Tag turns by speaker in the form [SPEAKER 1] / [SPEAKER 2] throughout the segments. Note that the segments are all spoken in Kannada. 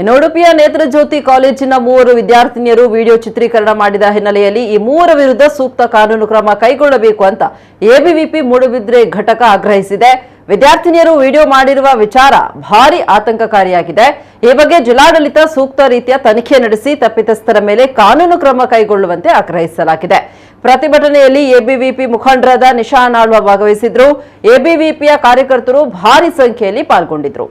[SPEAKER 1] ಇನ್ನು ಉಡುಪಿಯ ನೇತ್ರಜ್ಯೋತಿ ಕಾಲೇಜಿನ 3 ವಿದ್ಯಾರ್ಥಿನಿಯರು ವಿಡಿಯೋ ಚಿತ್ರೀಕರಣ ಮಾಡಿದ ಹಿನ್ನೆಲೆಯಲ್ಲಿ ಈ 3 ವಿರುದ್ಧ ಸೂಕ್ತ ಕಾನೂನು ಕ್ರಮ ಕೈಗೊಳ್ಳಬೇಕು ಅಂತ ಎಬಿವಿಪಿ ಮೂಡುಬಿದ್ರೆ ಘಟಕ ಆಗ್ರಹಿಸಿದೆ. ವಿದ್ಯಾರ್ಥಿನಿಯರು ವಿಡಿಯೋ ಮಾಡಿರುವ ವಿಚಾರ ಭಾರಿ ಆತಂಕಕಾರಿಯಾಗಿದೆ. ಈ ಬಗ್ಗೆ ಜಿಲ್ಲಾಡಳಿತ ಸೂಕ್ತ ರೀತಿಯ ತನಿಖೆ ನಡೆಸಿ ತಪ್ಪಿತಸ್ಥರ ಮೇಲೆ ಕಾನೂನು ಕ್ರಮ ಕೈಗೊಳ್ಳುವಂತೆ ಆಗ್ರಹಿಸಲಾಗಿದೆ. ಪ್ರತಿಭಟನೆಯಲ್ಲಿ ಎಬಿವಿಪಿ ಮುಖಂಡರಾದ ನಿಶಾನ್ ಆಳ್ವ ಭಾಗವಹಿಸಿದ್ರು. ಎಬಿವಿಪಿಯ ಕಾರ್ಯಕರ್ತರು ಭಾರಿ ಸಂಖ್ಯೆಯಲ್ಲಿ ಪಾಲ್ಗೊಂಡಿದ್ರು.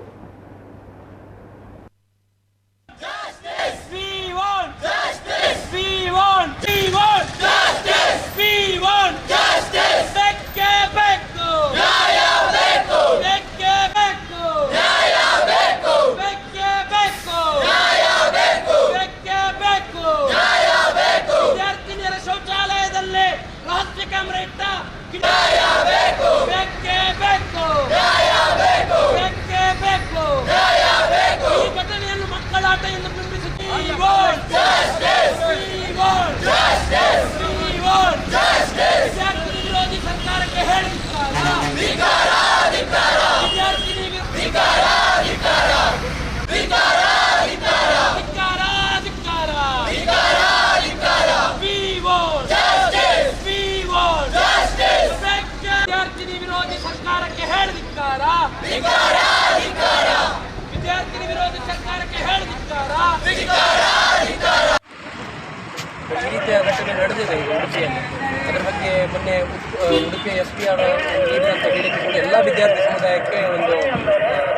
[SPEAKER 2] ಈ ರೀತಿಯ ಘಟನೆ ನಡೆದಿದೆ ಉಡುಪಿಯಲ್ಲಿ. ಅದರ ಬಗ್ಗೆ ಮೊನ್ನೆ ಉಡುಪಿಯ SP ಅವರು ನೀಡಿದಂಥ ಹೇಳಿಕೆ ಕೂಡ ಎಲ್ಲ ವಿದ್ಯಾರ್ಥಿ ಸಮುದಾಯಕ್ಕೆ ಒಂದು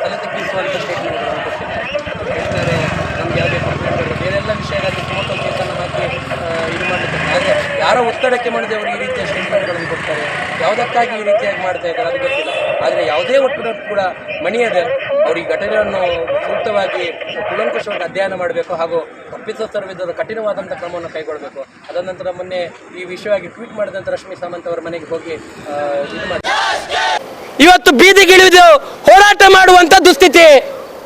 [SPEAKER 2] ತಲೆ ತಗ್ಗಿಸುವಂಥ ಸ್ಟೇಟ್ಮೆಂಟ್ಗಳನ್ನು ಕೊಟ್ಟಿದ್ದಾರೆ. ಹೇಳ್ತಾರೆ ನಮ್ಗೆ ಯಾವುದೇ ಕಂಪ್ಲೇಂಟ್ ಬೇರೆಲ್ಲ ವಿಷಯಗಳಲ್ಲಿ ಫೋಟೋ ಕೇಸನ್ನು ಹಾಕಿ ಇದು ಮಾಡಲಿಕ್ಕೆ, ಆದರೆ ಯಾರ ಒತ್ತಡಕ್ಕೆ ಮಾಡಿದೆ ಅವರು ಈ ರೀತಿಯ ಸ್ಟೇಟ್ಮೆಂಟ್ಗಳನ್ನು ಕೊಡ್ತಾರೆ. ಯಾವುದಕ್ಕಾಗಿ ಈ ರೀತಿಯಾಗಿ ಮಾಡ್ತಾ ಇದ್ದಾರೆ ಅದು ಗೊತ್ತಿಲ್ಲ. ಆದರೆ ಯಾವುದೇ ಒತ್ತಡ ಕೂಡ ಮಣಿಯದೆ ಅವರು ಈ ಘಟನೆಯನ್ನು ಸೂಕ್ತವಾಗಿ ಕೂಲಂಕುಷವಾಗಿ ಅಧ್ಯಯನ ಮಾಡಬೇಕು ಹಾಗೂ ತಪ್ಪಿತಸ್ಥರ ವಿರುದ್ಧ ಕಠಿಣವಾದಂಥ ಕ್ರಮವನ್ನು ಕೈಗೊಳ್ಳಬೇಕು. ಅದಾದ ನಂತರ ಮೊನ್ನೆ ಈ ವಿಷಯವಾಗಿ ಟ್ವೀಟ್ ಮಾಡಿದಂಥ ರಶ್ಮಿ ಸಾಮಂತ್ ಅವರ ಮನೆಗೆ ಹೋಗಿ ಇದು ಮಾಡಿ
[SPEAKER 3] ಇವತ್ತು ಬೀದಿಗಿಳಿದು ಹೋರಾಟ ಮಾಡುವಂಥ ದುಸ್ಥಿತಿ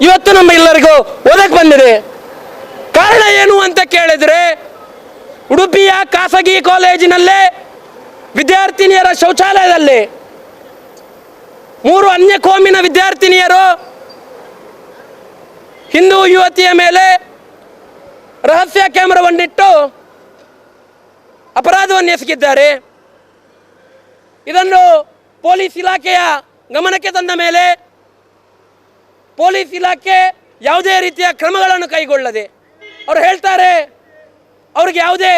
[SPEAKER 3] ಇವತ್ತು ನಮ್ಮ ಎಲ್ಲರಿಗೂ ಒದಗಿ ಬಂದಿದೆ. ಕಾರಣ ಏನು ಅಂತ ಕೇಳಿದರೆ, ಉಡುಪಿಯ ಖಾಸಗಿ ಕಾಲೇಜಿನಲ್ಲೇ ವಿದ್ಯಾರ್ಥಿನಿಯರ ಶೌಚಾಲಯದಲ್ಲಿ 3 ಅನ್ಯ ಕೋಮಿನ ವಿದ್ಯಾರ್ಥಿನಿಯರು ಹಿಂದೂ ಯುವತಿಯ ಮೇಲೆ ರಹಸ್ಯ ಕ್ಯಾಮೆರಾವನ್ನಿಟ್ಟು ಅಪರಾಧವನ್ನು ಎಸಗಿದ್ದಾರೆ. ಇದನ್ನು ಪೊಲೀಸ್ ಇಲಾಖೆಯ ಗಮನಕ್ಕೆ ತಂದ ಮೇಲೆ ಪೊಲೀಸ್ ಇಲಾಖೆ ಯಾವುದೇ ರೀತಿಯ ಕ್ರಮಗಳನ್ನು ಕೈಗೊಳ್ಳದೆ ಅವರು ಹೇಳ್ತಾರೆ ಅವ್ರಿಗೆ ಯಾವುದೇ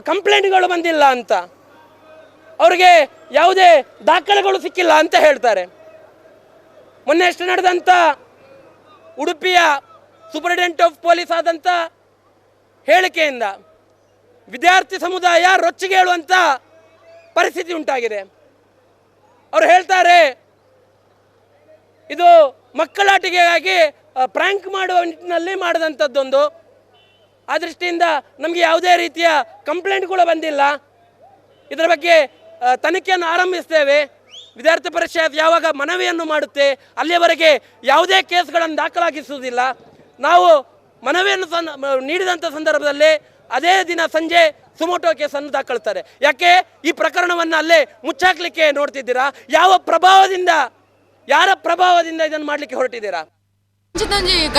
[SPEAKER 3] ಕಂಪ್ಲೇಂಟ್ಗಳು ಬಂದಿಲ್ಲ ಅಂತ, ಅವ್ರಿಗೆ ಯಾವುದೇ ದಾಖಲೆಗಳು ಸಿಕ್ಕಿಲ್ಲ ಅಂತ ಹೇಳ್ತಾರೆ. ಮೊನ್ನೆ ಅಷ್ಟು ನಡೆದಂಥ ಉಡುಪಿಯ ಸೂಪರಿಂಟೆಂಡೆಂಟ್ ಆಫ್ ಪೊಲೀಸ್ ಆದಂಥ ಹೇಳಿಕೆಯಿಂದ ವಿದ್ಯಾರ್ಥಿ ಸಮುದಾಯ ರೊಚ್ಚಿಗೆ ಹೇಳುವಂಥ ಪರಿಸ್ಥಿತಿ ಉಂಟಾಗಿದೆ. ಅವರು ಹೇಳ್ತಾರೆ ಇದು ಮಕ್ಕಳಾಟಿಕೆಗಾಗಿ ಪ್ರ್ಯಾಂಕ್ ಮಾಡುವ ನಿಟ್ಟಿನಲ್ಲಿ ಮಾಡಿದಂಥದ್ದೊಂದು, ಆ ದೃಷ್ಟಿಯಿಂದ ನಮಗೆ ಯಾವುದೇ ರೀತಿಯ ಕಂಪ್ಲೇಂಟ್ ಕೂಡ ಬಂದಿಲ್ಲ. ಇದರ ಬಗ್ಗೆ ತನಿಖೆಯನ್ನು ಆರಂಭಿಸ್ತೇವೆ. ವಿದ್ಯಾರ್ಥಿ ಪರಿಷತ್ ಯಾವಾಗ ಮನವಿಯನ್ನು ಮಾಡುತ್ತೆ ಅಲ್ಲಿಯವರೆಗೆ ಯಾವುದೇ ಕೇಸ್ಗಳನ್ನು ದಾಖಲಾಗಿಸುವುದಿಲ್ಲ. ನಾವು ಮನವಿಯನ್ನು ನೀಡಿದಂಥ ಸಂದರ್ಭದಲ್ಲಿ ಅದೇ ದಿನ ಸಂಜೆ ಸುಮೋಟೋ ಕೇಸನ್ನು ದಾಖಲಿಸ್ತಾರೆ. ಯಾಕೆ ಈ ಪ್ರಕರಣವನ್ನು ಅಲ್ಲೇ ಮುಚ್ಚಾಕ್ಲಿಕ್ಕೆ ನೋಡ್ತಿದ್ದೀರಾ? ಯಾರ ಪ್ರಭಾವದಿಂದ ಇದನ್ನು ಮಾಡಲಿಕ್ಕೆ ಹೊರಟಿದ್ದೀರಾ?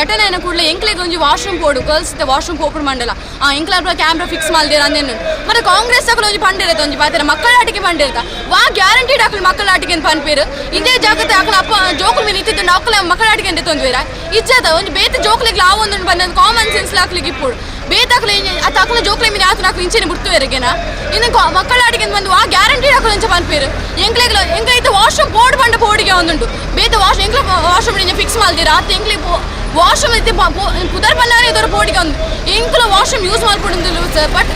[SPEAKER 4] ಘಟನೆ ಕೂಡಲೇ ಎಂಕ್ಲೆಗೆ ಒಂದು ವಾಶ್ರೂಮ್ ಪೋಡು ಗರ್ಲ್ಸ್ ವಾಶ್ರೂಮ್ ಓಪನ್ ಮಾಡಲ್ಲ ಎಂಕ್ಲ ಕ್ಯಾಮ್ರಾ ಫಿಕ್ಸ್ ಮಾಡಿದಿರ ಅಂದೇನು ಮತ್ತೆ ಕಾಂಗ್ರೆಸ್ ತಗೊಳ್ಳಿ ಒಂದು ಪಂಡಿರತ್ತೆ ಒಂದು ಪಾತ್ರ ಮಕ್ಕಳ ಆಟಿಕೆ ಪಂಡಿರತ್ತ ವಾ ಗ್ಯಾರಂಟಿಡ್ ಹಾಕಲು ಮಕ್ಕಳ ಆಟಿಕೆ ಪನ್ಪೇರು ಇದೇ ಜಾಗತ್ತೆ ಹಾಕಲು ಅಪ್ಪ ಜೋಕುಲು ಮೇಲೆ ಇತ್ತಿದ್ದು ಮಕ್ಕಳ ಮಕ್ಕಳ ಆಟಿಕೆ ಅಂತ ತೊಂದರೆ ಇಜ್ಜದ ಒಂದು ಬೇತ ಜೋಕ್ಲಿಗೆ ಆ ಒಂದು ಬಂದ ಕಾಮನ್ ಸೆನ್ಸ್ ಹಾಕ್ಲಿಕ್ಕೆ ಇಪ್ಪುಡು ಬೇತಾಕಲು ಅದು ಹಾಕಲು ಜೋಕ್ಲೆ ಮೇಲೆ ಆತನ ಹಾಕಲು ಇಂಚೆನೆ ಬಿಡ್ತುವರೆಗೆನ ಇನ್ನು ಮಕ್ಕಳ ಆಟಿಕೆ ಬಂದು ವಾ ಗ್ಯಾರಂಟಿಡ್ ಹಾಕಲು ಇಂಚ ಪನ್ಪೇರು ಎಂಕ್ಲೆ ವಾಶ್ರೂಮ್ ಬೋರ್ಡ್ ಬಂಡ ಬೋರ್ಡಿಗೆ ಒಂದುಂಟು ಬೇತ ಎಂಕ್ಲ ವಾಶ್ರೂಮ್ ಫಿಕ್ಸ್ ಮಾಡಿದಿರ ಆತ ಎಂಕ್ಲೆ ವಾಶ್ರೂಮ್ ಐತೆ ಪುದರ್ ಬನ್ನಾರೆ ಇದರ ಬೋರ್ಡಿಗೆ ಒಂದು ಎಂಕ್ಲ ವಾಶ್ರೂಮ್ ಯೂಸ್ ಮಾಡ್ಕೊಡಿಲ್ಲ ಸರ್. ಬಟ್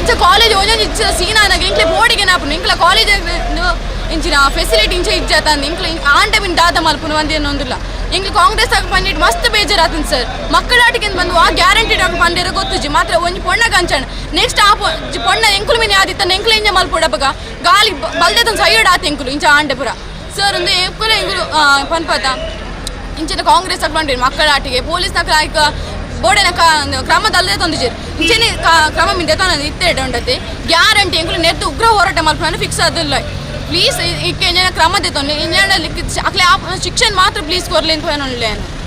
[SPEAKER 4] ಇಂಚ ಕಾಲೇಜ್ ಒಂದೊಂದು ಇಚ್ಚ ಸೀನಾನಾಗ ಎಂಕ್ಲೆ ಬೋರ್ಡಿಗೆ ನಾಪು ಎಂಕ್ಲ ಕಾಲೇಜ್ ಇಂಚಿನ ಫೆಸಿಲಿಟಿ ಇಂಚ ಇಜ್ಜ ತಂದು ಎಂಕ್ಲ ಆನ್ ಟೈಮಿನ ದಾದ ಮಲ್ಪುನ ಒಂದೇನು ಒಂದಿಲ್ಲ ಎಂಕ್ಲೆ ಕಾಂಗ್ರೆಸ್ ಆಗಿ ಪಂಡಿಟ್ಟು ಮಸ್ತ್ ಬೇಜಾರಾತಂದು ಸರ್. ಮಕ್ಕಳ ಆಟಿಕೆ ಬಂದು ಆ ಗ್ಯಾರಂಟಿಡ್ ಆಗಿ ಪಂಡಿರ ಗೊತ್ತುಜಿ ಮಾತ್ರ ಒಂದು ಪೊಣ್ಣಗ ಅಂಚಣ ನೆಕ್ಸ್ಟ್ ಆ ಪೊಣ್ಣ ಎಂಕುಲು ಮೀನು ಆದಿತ್ತ ಎಂಕ್ಲ ಇಂಜ ಮಲ್ಪುಡಪ್ಪಗ ಗಾಲಿ ಬಲ್ದೆ ಸೈಡ್ ಆತ ಎಂಕುಲು ಇಂಚ ಆಂಟೆಪುರ ಸರ್ ಒಂದು ಎಂಕುಲ ಎಂಕುಲು ಪನ್ಪತ ಇಂಚಿನ ಕಾಂಗ್ರೆಸ್ ತಗೊಂಡಿರಿ ಮಕ್ಕಳ ಆಟಿಗೆ ಪೊಲೀಸ್ ನಾಯಕ ಬೋರ್ಡಿನ ಕ್ರಮ ತಲ್ಲದೆ ತಂದಿದ್ದೀರಿ ಇಂಚೆನೆ ಕ್ರಮ ಮಿಂದೆ ತಂದು ಇತ್ತೇ ಉಂಟತೆ ಗ್ಯಾರಂಟಿ ಎಂಕುಲು ನೆದ್ದು ಉಗ್ರ ಹೋರಾಟ ಮಾಡ್ಕೊಂಡು ಫಿಕ್ಸ್ ಆದಿಲ್ಲ ಪ್ಲೀಸ್ ಈ ಕ್ರಮ ತಂದು ಅಕ್ಲೆ ಶಿಕ್ಷಣ ಮಾತ್ರ ಪ್ಲೀಸ್ ಕೊರ್ಲಿ ಅಂತ